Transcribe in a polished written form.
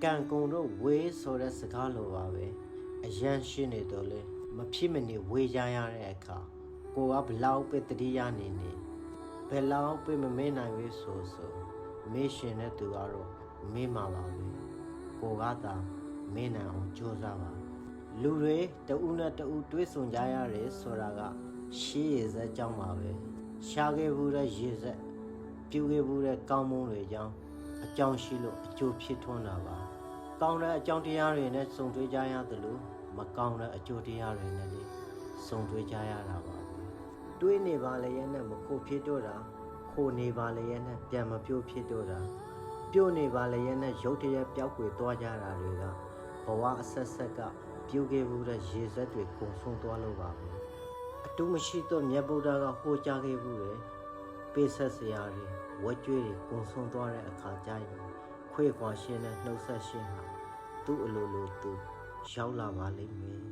ကန်ကုံတို့ဝေးဆိုတဲ့စကားလိုပါပဲအရန်ရှင်းနေတော့လေမဖြစ်မနေဝေးကြရတဲ့အခါကိုကဘလောက်ပဲတတိယနေနေဘယ်လောက်ပဲမမေ့နိုင်ဘူးဆိုမေ့ရှင်တဲ့သူကတော့မေ့မှာပါပဲကိုကသာမေ့နိုင်အောင်ကြိုးစားပါလူတွေတဦးနဲ့တဦးတွေးဆုံကြရတယ်ဆိုတာကရှေးရည်စက်ကြောင်းပါပဲရှားခဲ့ဘူးတဲ့ရည်စက်ပြူခဲ့ဘူးတဲ့ကောင်းမုန်းတွေကြောင်းအကြောင်းရှိလို့အကျိုးဖြစ်ထွန်းတာပါကောင်းတဲ့အကြောင်းတရားတွေနဲ့စုံတွေ့ကြရတယ်လို့မကောင်းတဲ့အကျိုးတရားတွေနဲ့လေစုံတွေ့ကြရတာပါပဲတွေးနေပါလေရဲ့နဲ့မခိုးဖြစ်တော့တာခိုးနေပါလေရဲ့နဲ့ပြန်မပြိုးဖြစ်တော့တာပြုတ်နေပါလေရဲ့နဲ့ရုတ်တရက်ပျောက်ကွယ်သွားကြတာတွေကဘဝအဆက်ဆက်ကပြိုးခဲ့ဘူးတဲ့ရေစက်တွေကုန်ဆုံးသွားလို့ပါပဲအတူမရှိတော့မြတ်ဗုဒ္ဓကဟောကြားခဲ့ဘူးလေပေးဆက်စရာတွေဝတ်ကြွေးတွေကုန်ဆုံးသွားတဲ့အခါကျရင်ခွေခွာရှင်းတဲ့နှုတ်ဆက်ရှင်းဟာသူ့အလိုလိုသူရောက်လာပါလိမ့်မယ်